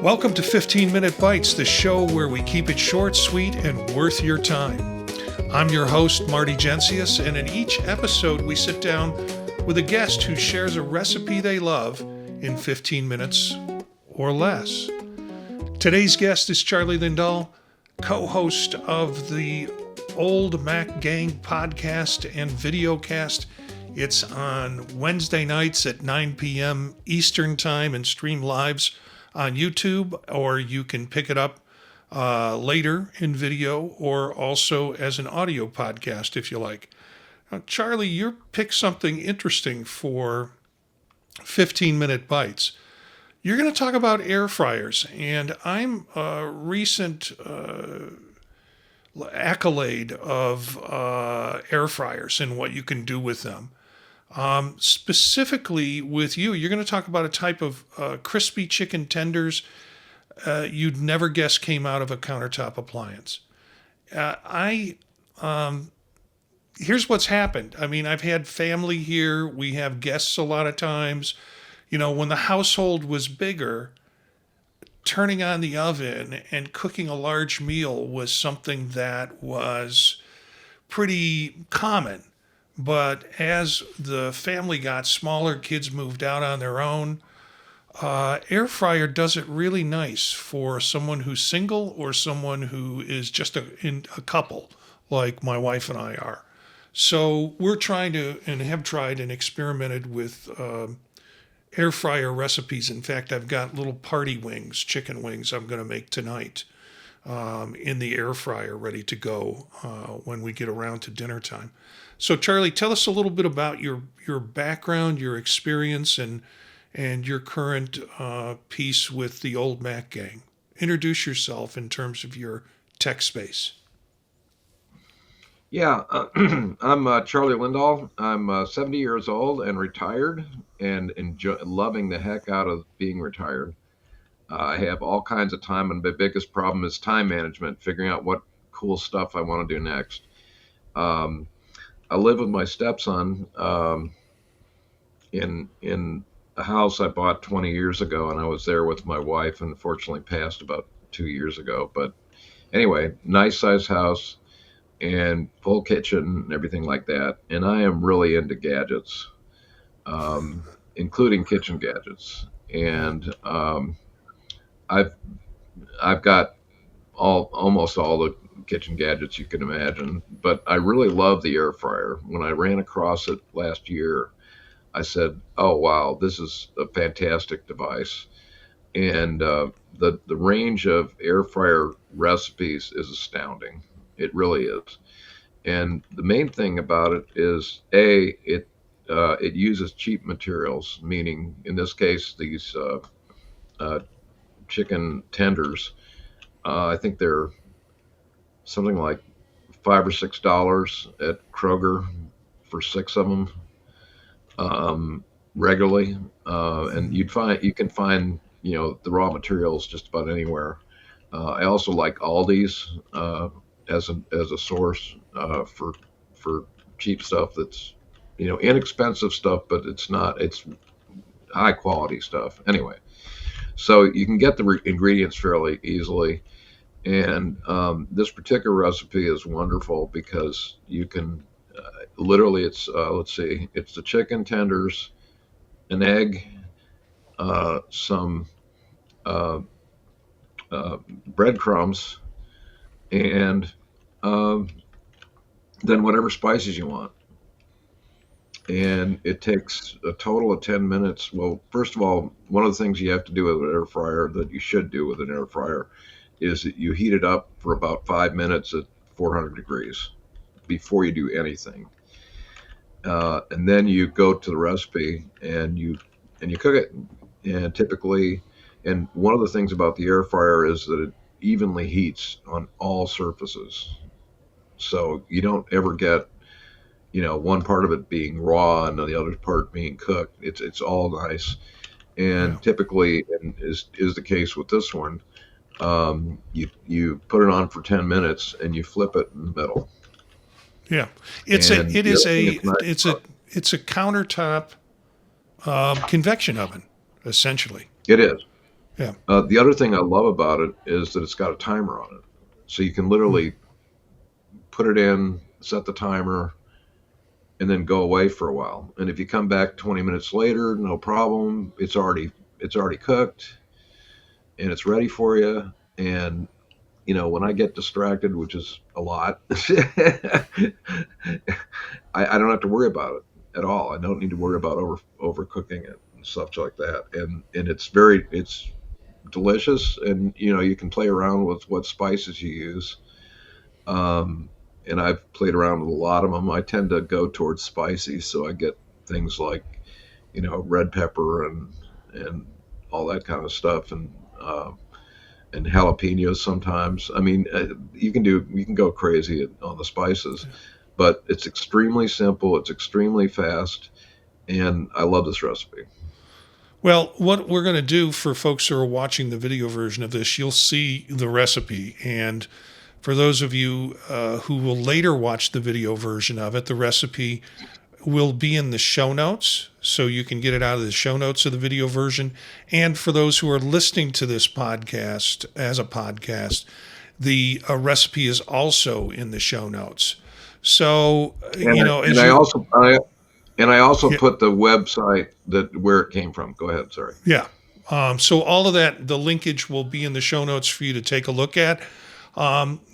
Welcome to 15 Minute Bites, the show where we keep it short, sweet, and worth your time. I'm your host, Marty, and in each episode we sit down with a guest who shares a recipe they love in 15 minutes or less. Today's guest is Charlie Lindahl, co-host of the Old Mac Gang podcast and videocast. It's on Wednesday nights at 9 p.m. Eastern Time and stream lives on YouTube, or you can pick it up later in video or also as an audio podcast if you like. Now, Charlie, you picked something interesting for 15-minute bites. You're going to talk about air fryers, and I'm a recent accolade of air fryers and what you can do with them. Specifically with you're going to talk about a type of crispy chicken tenders you'd never guess came out of a countertop appliance. Here's what's happened. I mean, I've had family here. We have guests a lot of times. You know, when the household was bigger, turning on the oven and cooking a large meal was something that was pretty common. But as the family got smaller, kids moved out on their own, air fryer does it really nice for someone who's single or someone who is just in a couple, like my wife and I are. So we're trying to, and have tried and experimented with air fryer recipes. In fact, I've got little party wings, chicken wings I'm going to make tonight in the air fryer, ready to go when we get around to dinner time. So, Charlie, tell us a little bit about your background, your experience, and your current piece with the Old Mac Gang. Introduce yourself in terms of your tech space. Yeah, I'm Charlie Lindahl. I'm 70 years old and retired, and loving the heck out of being retired. I have all kinds of time, and my biggest problem is time management, figuring out what cool stuff I want to do next. I live with my stepson in a house I bought 20 years ago, and I was there with my wife, and unfortunately passed about 2 years ago. But anyway, nice size house and full kitchen and everything like that. And I am really into gadgets, including kitchen gadgets. And I've got almost all the kitchen gadgets you can imagine, but I really love the air fryer. When I ran across it last year, I said, "Oh wow, this is a fantastic device." And the range of air fryer recipes is astounding. It really is. And the main thing about it is it uses cheap materials, meaning in this case these chicken tenders. I think they're something like $5 or $6 at Kroger for 6 of them regularly, and you can find the raw materials just about anywhere. I also like Aldi's as a source for cheap stuff that's inexpensive stuff, but it's high quality stuff anyway. So you can get the ingredients fairly easily. And this particular recipe is wonderful because you can literally, it's the chicken tenders, an egg, some breadcrumbs, and then whatever spices you want. And it takes a total of 10 minutes. Well, first of all, one of the things you have to do with an air fryer, that you should do with an air fryer, is that you heat it up for about 5 minutes at 400 degrees before you do anything. And then you go to the recipe and you cook it. And typically, and one of the things about the air fryer is that it evenly heats on all surfaces. So you don't ever get, one part of it being raw and the other part being cooked. It's all nice. And typically, and is the case with this one, you put it on for 10 minutes and you flip it in the middle. Yeah, it's a countertop convection oven, essentially. It is. Yeah. The other thing I love about it is that it's got a timer on it, so you can literally put it in, set the timer, and then go away for a while. And if you come back 20 minutes later, no problem. It's already cooked and it's ready for you. And when I get distracted, which is a lot, I don't have to worry about it at all. I don't need to worry about overcooking it and stuff like that. And it's delicious, and you can play around with what spices you use. Um, and I've played around with a lot of them. I tend to go towards spicy, so I get things like red pepper and all that kind of stuff, and jalapenos sometimes. I mean, you can go crazy on the spices, but it's extremely simple. It's extremely fast, and I love this recipe. Well, what we're going to do for folks who are watching the video version of this, you'll see the recipe. And for those of you who will later watch the video version of it, the recipe will be in the show notes. So you can get it out of the show notes of the video version. And for those who are listening to this podcast as a podcast, the recipe is also in the show notes. So, And I, as and I you, also I, and I also yeah, put the website that where it came from. Go ahead. Sorry. yeah. So all of that, the linkage will be in the show notes for you to take a look at.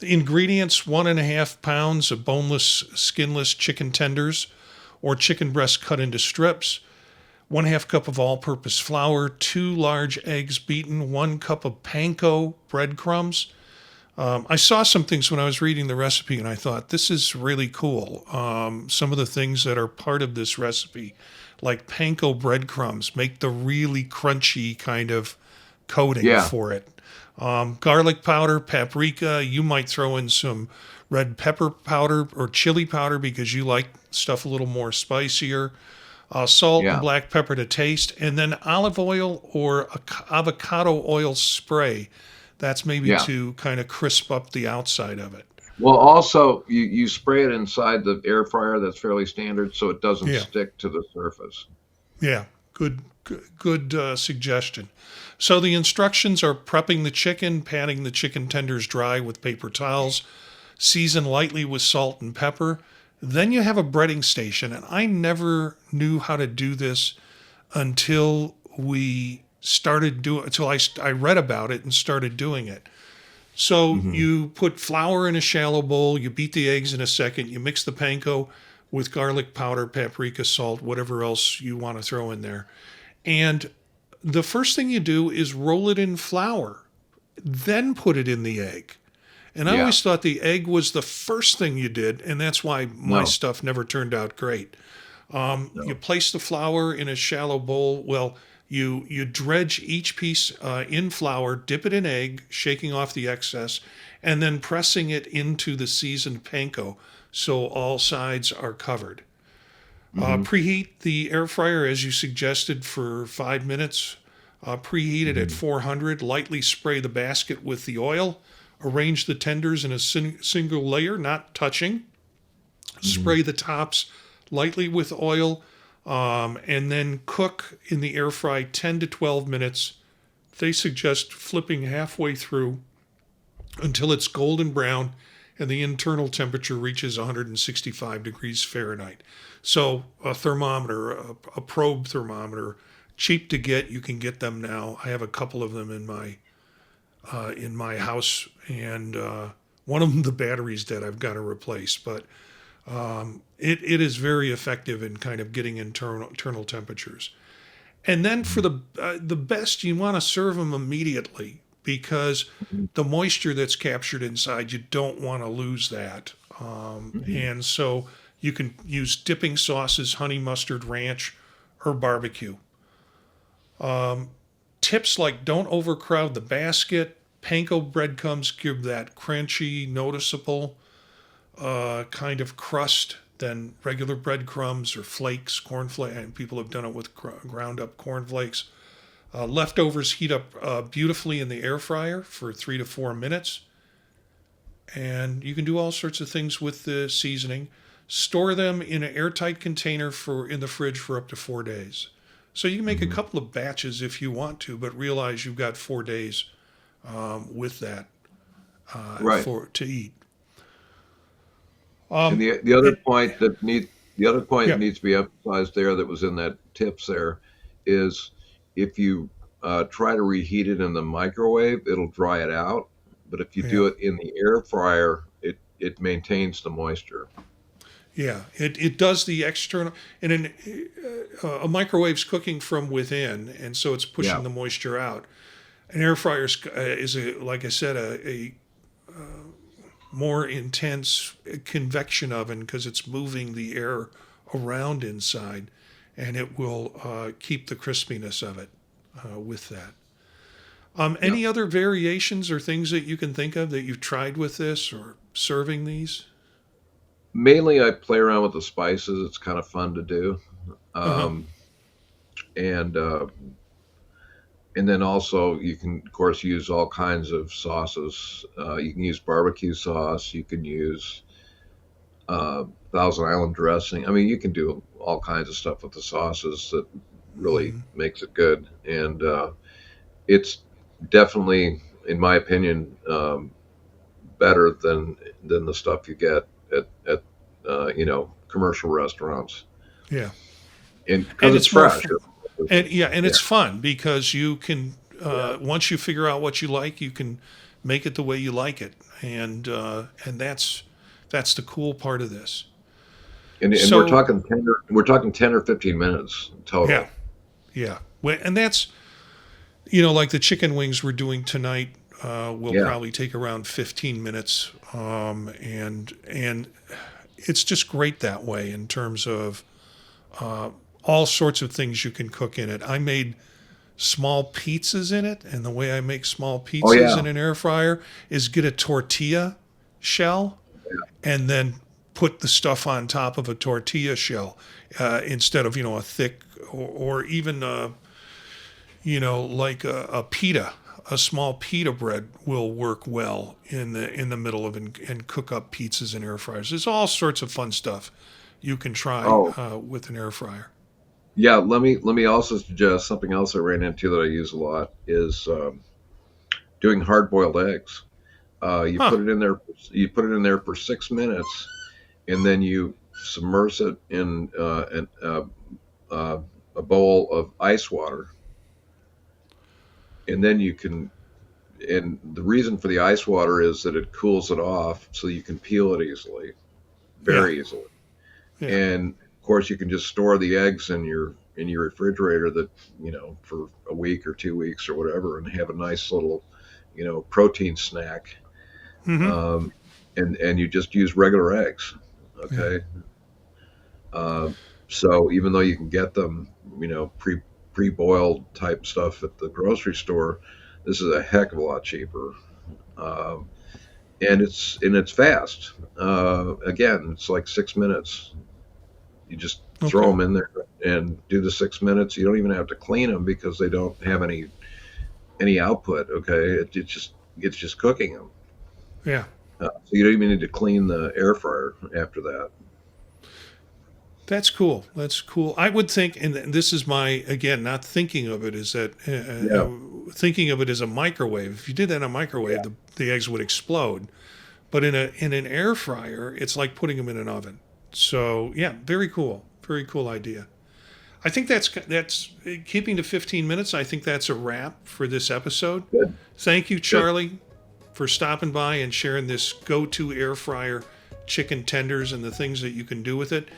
Ingredients: 1.5 pounds of boneless, skinless chicken tenders or chicken breast cut into strips, 1/2 cup of all-purpose flour, 2 large eggs beaten, 1 cup of panko breadcrumbs. I saw some things when I was reading the recipe, and I thought this is really cool. Some of the things that are part of this recipe, like panko breadcrumbs, make the really crunchy kind of coating Yeah. for it. Garlic powder, paprika. You might throw in some red pepper powder or chili powder because you like stuff a little more spicier. Salt and Yeah. black pepper to taste, and then olive oil or avocado oil spray. That's maybe Yeah. to kind of crisp up the outside of it. Well, also you spray it inside the air fryer. That's fairly standard, so it doesn't Yeah, stick to the surface. yeah, good suggestion. So the instructions are: prepping the chicken, patting the chicken tenders dry with paper towels, season lightly with salt and pepper. Then you have a breading station, and I never knew how to do this until I read about it and started doing it. So Hmm. you put flour in a shallow bowl, you beat the eggs in a second, you mix the panko with garlic powder, paprika, salt, whatever else you want to throw in there. And the first thing you do is roll it in flour, then put it in the egg. And I Yeah. always thought the egg was the first thing you did, and that's why my No. stuff never turned out great. You No. place the flour in a shallow bowl. Well, you dredge each piece in flour, dip it in egg, shaking off the excess, and then pressing it into the seasoned panko so all sides are covered. Hmm. Preheat the air fryer as you suggested for 5 minutes. Preheat it at Hmm. 400. Lightly spray the basket with the oil. Arrange the tenders in a single layer, not touching. Hmm. Spray the tops lightly with oil, and then cook in the air fry 10 to 12 minutes. They suggest flipping halfway through until it's golden brown and the internal temperature reaches 165 degrees Fahrenheit. So a thermometer, a probe thermometer, cheap to get. You can get them now. I have a couple of them in my house, and one of them the battery's dead. I've got to replace, but it is very effective in kind of getting internal temperatures. And then for the best, you want to serve them immediately because Hmm. the moisture that's captured inside, you don't want to lose that. Hmm. And so you can use dipping sauces, honey mustard, ranch, or barbecue. Tips like don't overcrowd the basket. Panko breadcrumbs give that crunchy, noticeable kind of crust than regular breadcrumbs or flakes, cornflakes, and people have done it with ground up cornflakes. Leftovers heat up beautifully in the air fryer for 3 to 4 minutes. And you can do all sorts of things with the seasoning. Store them in an airtight container in the fridge for up to 4 days. So you can make a couple of batches if you want to, but realize you've got 4 days with that Right. to eat. And Um, the other it, point yeah, that needs to be emphasized there that was in that tips there is if you try to reheat it in the microwave, it'll dry it out. But if you yeah, do it in the air fryer, it maintains the moisture. yeah. It does the external, and a microwave's cooking from within, and so it's pushing Yeah. the moisture out. An air fryer is like I said, a more intense convection oven because it's moving the air around inside, and it will keep the crispiness of it with that. Yeah. Any other variations or things that you can think of that you've tried with this or serving these? Mainly, I play around with the spices. It's kind of fun to do. Uh huh. Um, and and then also you can of course use all kinds of sauces. You can use barbecue sauce. You can use Thousand Island dressing. I mean, you can do all kinds of stuff with the sauces that really Mm-hmm. makes it good. And it's definitely, in my opinion, better than the stuff you get at commercial restaurants. Yeah, And because and it's it's more, fresh. and yeah, and Yeah. it's fun because you can Yeah. once you figure out what you like, you can make it the way you like it, and that's the cool part of this. And So we're talking 10 or 15 minutes yeah, total. yeah, and that's like the chicken wings we're doing tonight. Will Yeah. probably take around 15 minutes, and it's just great that way in terms of all sorts of things you can cook in it. I made small pizzas in it, and the way I make small Oh pizzas yeah. in an air fryer is get a tortilla shell and then put the stuff on top of a tortilla shell instead of a thick or even like a pita. A small pita bread will work well in the middle of and cook up pizzas in air fryers. There's all sorts of fun stuff you can try Oh with an air fryer. yeah. Let me also suggest something else I ran into that I use a lot is doing hard boiled eggs. You Huh? put it in there. You put it in there for 6 minutes, and then you submerge it in uh, a bowl of ice water, and then you can. And the reason for the ice water is that it cools it off, so you can peel it easily, Yeah, very easily. yeah. And of course, you can just store the eggs in your refrigerator that for a week or 2 weeks or whatever, and have a nice little protein snack. Mm-hmm. Um, and you just use regular eggs. Yeah. Okay. Uh, so even though you can get them, pre boiled type stuff at the grocery store, this is a heck of a lot cheaper. Um, and it's fast. Again, it's like 6 minutes. You just throw Okay. them in there and do the 6 minutes. You don't even have to clean them because they don't have any output. Okay, it's just cooking them. Yeah. So you don't even need to clean the air fryer after that. That's cool. That's cool. I would think, and this is my again not thinking of it as that Yeah, thinking of it as a microwave. If you did that in a microwave, yeah, the eggs would explode. But in an air fryer, it's like putting them in an oven. So yeah, very cool. Very cool idea. I think that's keeping to 15 minutes. I think that's a wrap for this episode. good, Thank you, good. Charlie, for stopping by and sharing this go-to air fryer chicken tenders and the things that you can do with it.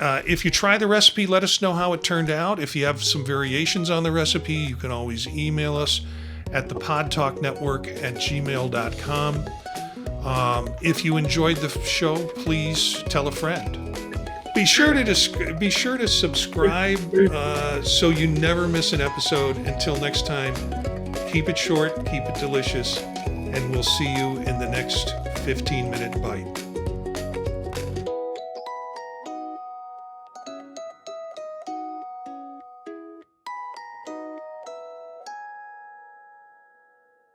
If you try the recipe, let us know how it turned out. If you have some variations on the recipe, you can always email us at thepodtalknetwork@gmail.com. If you enjoyed the show, please tell a friend. Be sure to subscribe so you never miss an episode. Until next time, keep it short, keep it delicious, and we'll see you in the next 15-minute bite.